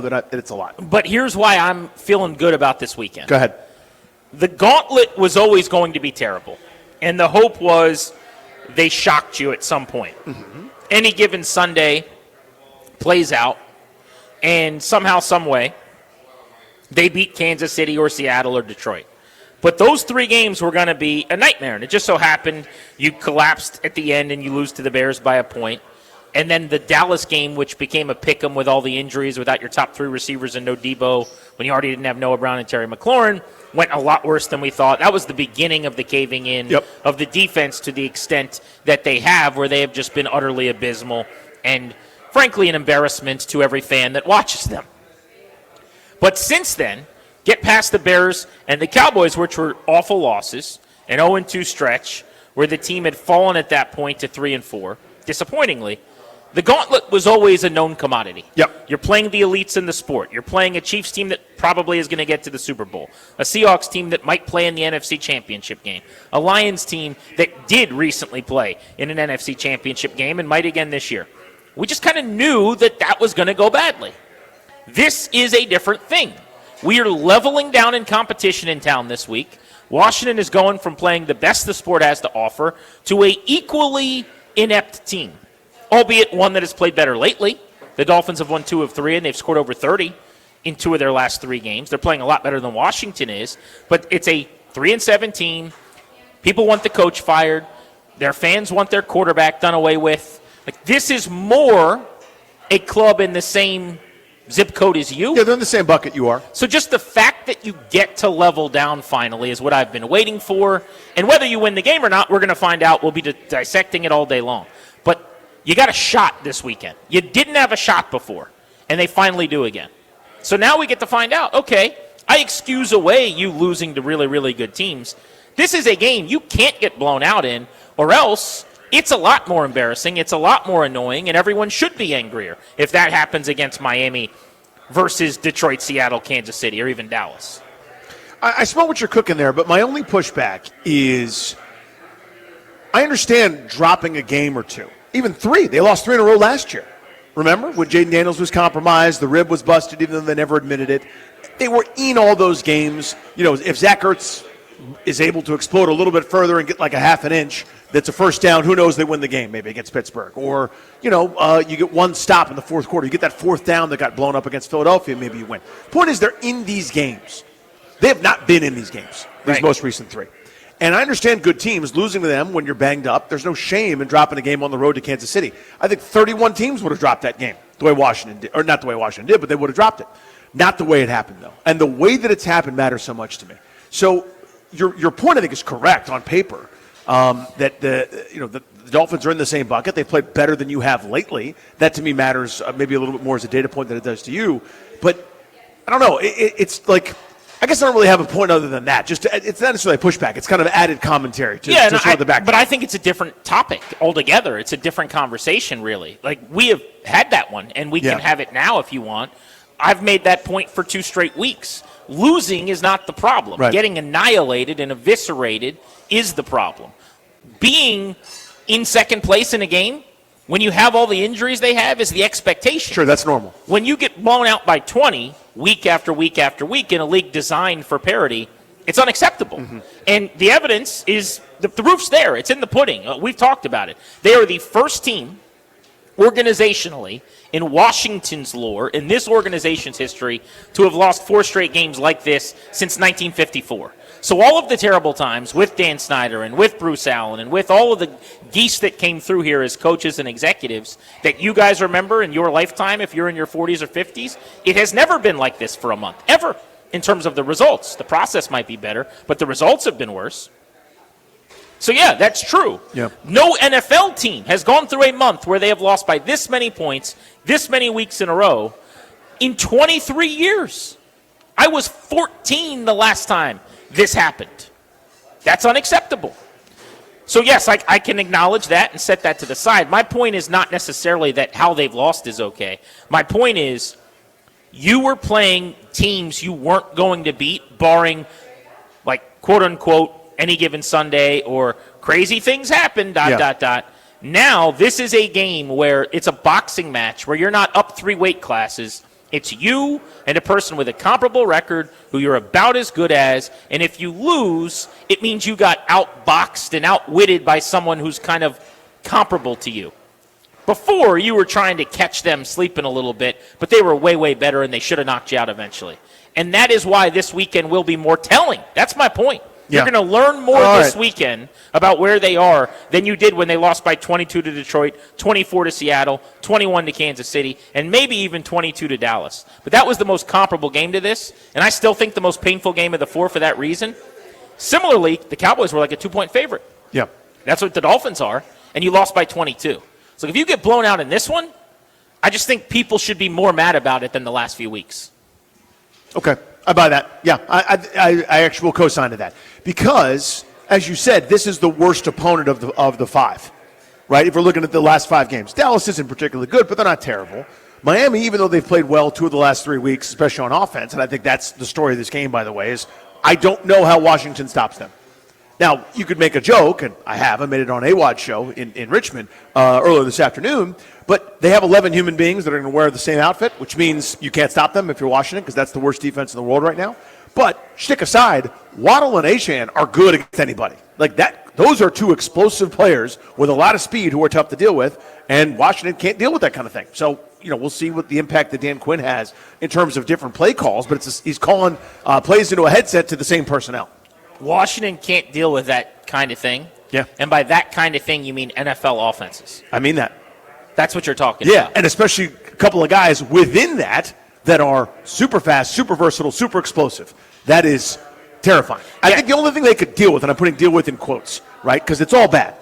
that it's a lot. But here's why I'm feeling good about this weekend. Go ahead. The gauntlet was always going to be terrible. And the hope was they shocked you at some point. Mm-hmm. Any given Sunday plays out, and somehow, some way, they beat Kansas City or Seattle or Detroit. But those three games were going to be a nightmare. And it just so happened you collapsed at the end and you lose to the Bears by a point. And then the Dallas game, which became a pick'em with all the injuries, without your top three receivers and no Debo, when you already didn't have Noah Brown and Terry McLaurin, went a lot worse than we thought. That was the beginning of the caving in of the defense to the extent that they have, where they have just been utterly abysmal and, frankly, an embarrassment to every fan that watches them. But since then, get past the Bears and the Cowboys, which were awful losses, an 0-2 stretch where the team had fallen at that point to 3-4, disappointingly. The gauntlet was always a known commodity. Yep. You're playing the elites in the sport. You're playing a Chiefs team that probably is going to get to the Super Bowl, a Seahawks team that might play in the NFC Championship game, a Lions team that did recently play in an NFC Championship game and might again this year. We just kind of knew that was going to go badly. This is a different thing. We are leveling down in competition in town this week. Washington is going from playing the best the sport has to offer to a equally inept team, albeit one that has played better lately. The Dolphins have won 2 of 3, and they've scored over 30 in 2 of their last 3 games. They're playing a lot better than Washington is, but it's a 3-7 team. People want the coach fired. Their fans want their quarterback done away with. Like, this is more a club in the same zip code as you. Yeah, they're in the same bucket you are. So just the fact that you get to level down finally is what I've been waiting for. And whether you win the game or not, we're going to find out. We'll be dissecting it all day long. But you got a shot this weekend. You didn't have a shot before, and they finally do again. So now we get to find out, okay, I excuse away you losing to really, really good teams. This is a game you can't get blown out in, or else it's a lot more embarrassing, it's a lot more annoying, and everyone should be angrier if that happens against Miami versus Detroit, Seattle, Kansas City, or even Dallas. I smell what you're cooking there, but my only pushback is I understand dropping a game or two. Even 3. They lost 3 in a row last year. Remember? When Jaden Daniels was compromised, the rib was busted, even though they never admitted it. They were in all those games. You know, if Zach Ertz is able to explode a little bit further and get like a half an inch, that's a first down, who knows, they win the game maybe against Pittsburgh. Or, you get one stop in the fourth quarter. You get that 4th down that got blown up against Philadelphia, maybe you win. Point is, they're in these games. They have not been in these games, these most recent 3. And I understand good teams losing to them when you're banged up. There's no shame in dropping a game on the road to Kansas City. I think 31 teams would have dropped that game the way Washington did. Or not the way Washington did, but they would have dropped it. Not the way it happened, though. And the way that it's happened matters so much to me. So your point, I think, is correct on paper. That the Dolphins are in the same bucket. They've played better than you have lately. That, to me, matters maybe a little bit more as a data point than it does to you. But I don't know. It's like, I guess I don't really have a point other than that. It's not necessarily a pushback. It's kind of added commentary to sort of the back. But I think it's a different topic altogether. It's a different conversation, really. Like, we have had that one, and we can have it now if you want. I've made that point for 2 straight weeks. Losing is not the problem. Right. Getting annihilated and eviscerated is the problem. Being in second place in a game, when you have all the injuries they have, is the expectation. Sure, that's normal. When you get blown out by 20 week after week after week in a league designed for parity, it's unacceptable. Mm-hmm. And the evidence is, the roof's there. It's in the pudding. We've talked about it. They are the first team organizationally in Washington's lore, in this organization's history, to have lost 4 straight games like this since 1954. So all of the terrible times with Dan Snyder and with Bruce Allen and with all of the geese that came through here as coaches and executives that you guys remember in your lifetime, if you're in your 40s or 50s, it has never been like this for a month, ever, in terms of the results. The process might be better, but the results have been worse. So, yeah, that's true. Yeah. No NFL team has gone through a month where they have lost by this many points, this many weeks in a row, in 23 years. I was 14 the last time this happened. That's unacceptable. So, yes, I can acknowledge that and set that to the side. My point is not necessarily that how they've lost is okay. My point is you were playing teams you weren't going to beat, barring, like, quote-unquote, any given Sunday or crazy things happen, ... Now, this is a game where it's a boxing match where you're not up 3 weight classes It's you and a person with a comparable record who you're about as good as, and if you lose, it means you got outboxed and outwitted by someone who's kind of comparable to you. Before, you were trying to catch them sleeping a little bit, but they were way, way better, and they should have knocked you out eventually. And that is why this weekend will be more telling. That's my point. You're going to learn more this weekend about where they are than you did when they lost by 22 to Detroit, 24 to Seattle, 21 to Kansas City, and maybe even 22 to Dallas. But that was the most comparable game to this, and I still think the most painful game of the four for that reason. Similarly, the Cowboys were like a 2-point favorite. Yeah. That's what the Dolphins are, and you lost by 22. So if you get blown out in this one, I just think people should be more mad about it than the last few weeks. Okay. I buy that. Yeah, I actually will co-sign to that because, as you said, this is the worst opponent of the five, right? If we're looking at the last 5 games, Dallas isn't particularly good, but they're not terrible. Miami, even though they've played well 2 of the last 3 weeks, especially on offense, and I think that's the story of this game, by the way, is I don't know how Washington stops them. Now, you could make a joke, and I made it on AWOD's show in Richmond earlier this afternoon, but they have 11 human beings that are going to wear the same outfit, which means you can't stop them if you're Washington because that's the worst defense in the world right now. But shtick aside, Waddle and Achane are good against anybody. Like that, those are 2 explosive players with a lot of speed who are tough to deal with, and Washington can't deal with that kind of thing. So, we'll see what the impact that Dan Quinn has in terms of different play calls, but he's calling plays into a headset to the same personnel. Washington can't deal with that kind of thing. Yeah. And by that kind of thing, you mean NFL offenses. I mean that. That's what you're talking about. Yeah, and especially a couple of guys within that are super fast, super versatile, super explosive. That is terrifying. I think the only thing they could deal with, and I'm putting deal with in quotes, right, because it's all bad.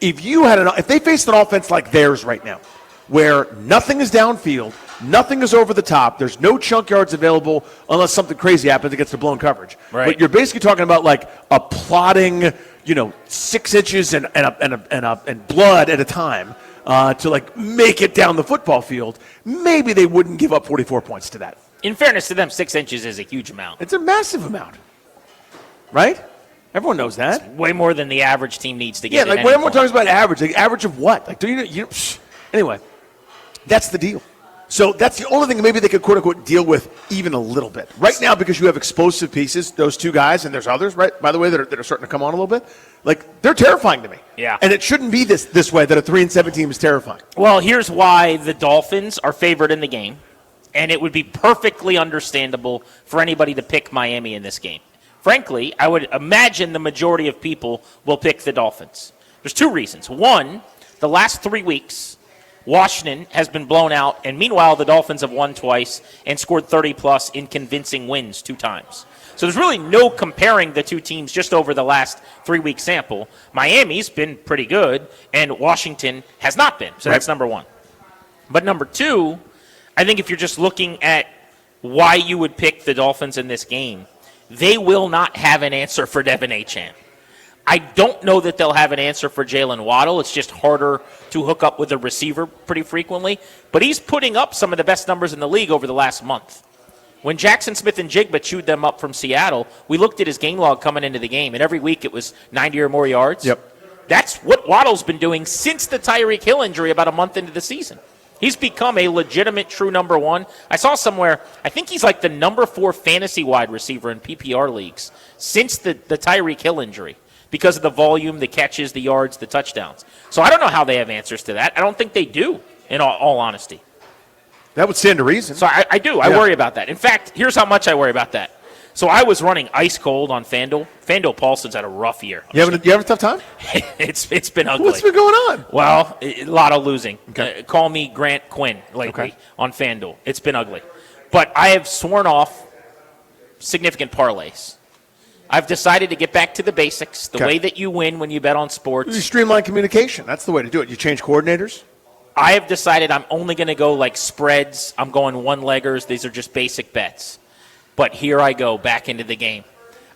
If they faced an offense like theirs right now, where nothing is downfield, nothing is over the top, there's no chunk yards available unless something crazy happens against the blown coverage. Right. But you're basically talking about like a plodding, 6 inches and blood at a time to like make it down the football field. Maybe they wouldn't give up 44 points to that. In fairness to them, 6 inches is a huge amount. It's a massive amount, right? Everyone knows that. It's way more than the average team needs to get. Yeah, like when everyone talks about average, like average of what? Like, anyway, that's the deal. So that's the only thing maybe they could, quote-unquote, deal with even a little bit. Right now, because you have explosive pieces, those 2 guys, and there's others, right, by the way, that are starting to come on a little bit, like, they're terrifying to me. Yeah. And it shouldn't be this way, that a 3-7 team is terrifying. Well, here's why the Dolphins are favored in the game, and it would be perfectly understandable for anybody to pick Miami in this game. Frankly, I would imagine the majority of people will pick the Dolphins. There's 2 reasons. One, the last 3 weeks, Washington has been blown out, and meanwhile, the Dolphins have won twice and scored 30-plus in convincing wins 2 times. So there's really no comparing the 2 teams just over the last 3-week sample. Miami's been pretty good, and Washington has not been. So that's number 1. But number 2, I think if you're just looking at why you would pick the Dolphins in this game, they will not have an answer for Devin Achane. I don't know that they'll have an answer for Jalen Waddle. It's just harder to hook up with a receiver pretty frequently. But he's putting up some of the best numbers in the league over the last month. When Jackson Smith and Jigba chewed them up from Seattle, we looked at his game log coming into the game, and every week it was 90 or more yards. Yep. That's what Waddle's been doing since the Tyreek Hill injury about a month into the season. He's become a legitimate true number 1. I saw somewhere, I think he's like the number 4 fantasy wide receiver in PPR leagues since the Tyreek Hill injury, because of the volume, the catches, the yards, the touchdowns. So I don't know how they have answers to that. I don't think they do, in all honesty. That would stand to reason. So I do. I worry about that. In fact, here's how much I worry about that. So I was running ice cold on FanDuel. FanDuel Paulson's had a rough year. You having a tough time? It's been ugly. What's been going on? Well, a lot of losing. Okay. Call me Grant Quinn lately on FanDuel. It's been ugly. But I have sworn off significant parlays. I've decided to get back to the basics, the way that you win when you bet on sports. You streamline communication. That's the way to do it. You change coordinators? I have decided I'm only going to go like spreads. I'm going one-leggers. These are just basic bets. But here I go back into the game.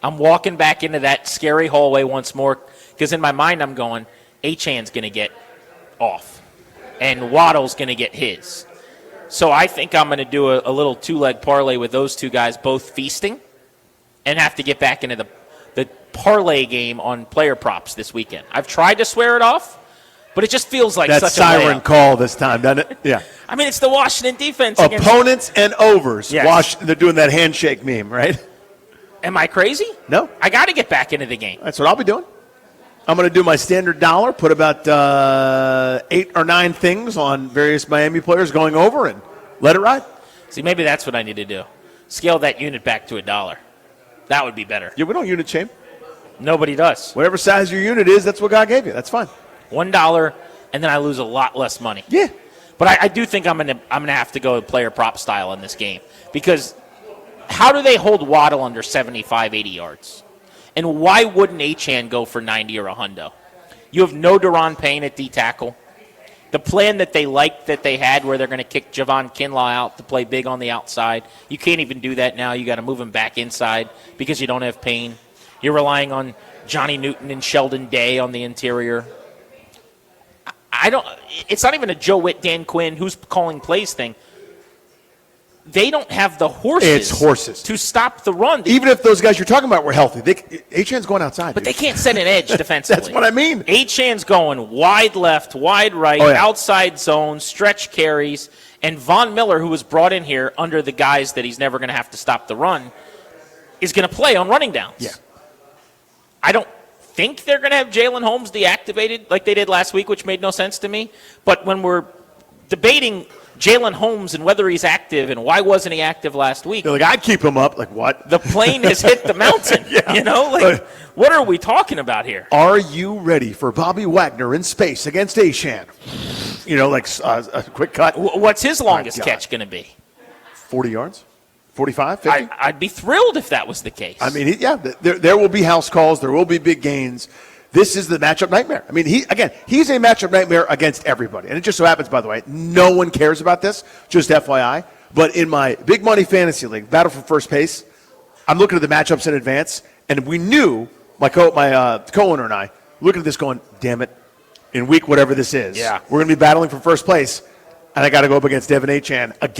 I'm walking back into that scary hallway once more because in my mind I'm going, Achane's going to get off and Waddle's going to get his. So I think I'm going to do a little 2-leg parlay with those 2 guys both feasting and have to get back into the parlay game on player props this weekend. I've tried to swear it off, But it just feels like That such siren a layup. call this time, doesn't it? Yeah. I mean, it's the Washington defense. Against, Opponents and overs. Yes. They're doing that handshake meme, right? am I crazy? No. I got to get back into the game. That's what I'll be doing. I'm going to do my standard dollar, put about 8 or 9 things on various Miami players going over, and let it ride. See, maybe that's what I need to do. Scale that unit back to $1. That would be better. Yeah, we don't unit shame. Nobody does. Whatever size your unit is, that's what God gave you. That's fine. $1, and then I lose a lot less money. Yeah. But I do think I'm gonna have to go player prop style in this game, because how do they hold Waddle under 75, 80 yards? And why wouldn't Achane go for 90 or 100? You have no Deron Payne at D tackle. The plan that they liked that they had, where they're going to kick Javon Kinlaw out to play big on the outside, you can't even do that now. You got to move him back inside because you don't have Payne. You're relying on Johnny Newton and Sheldon Day on the interior. It's not even a Joe Witt, Dan Quinn, who's calling plays thing. They don't have the horses to stop the run. Even if those guys you're talking about were healthy, Achane's going outside. But dude. they can't set an edge defensively. That's what I mean. Achane's going wide left, wide right, outside zone, stretch carries, and Von Miller, who was brought in here under the guise that he's never going to have to stop the run, is going to play on running downs. Yeah. I don't think they're going to have Jalen Holmes deactivated like they did last week, which made no sense to me. But when we're debating Jalen Holmes and whether he's active and why wasn't he active last week, They're like, I'd keep him up. Like, what? the plane has hit the mountain. Yeah. You know, like, what are we talking about here? Are you ready for Bobby Wagner in space against Achane? You know, like a quick cut. What's his longest catch going to be? 40 yards? 45? 50? I'd be thrilled if that was the case. I mean, there will be house calls. There will be big gains. This is the matchup nightmare. I mean, he's a matchup nightmare against everybody. And it just so happens, by the way, no one cares about this, just FYI. But in my big money fantasy league, Battle for First Pace, I'm looking at the matchups in advance, and we knew, my co-owner and I, looking at this going, damn it, in week whatever this is, we're going to be battling for first place, and I got to go up against Devin Achane again.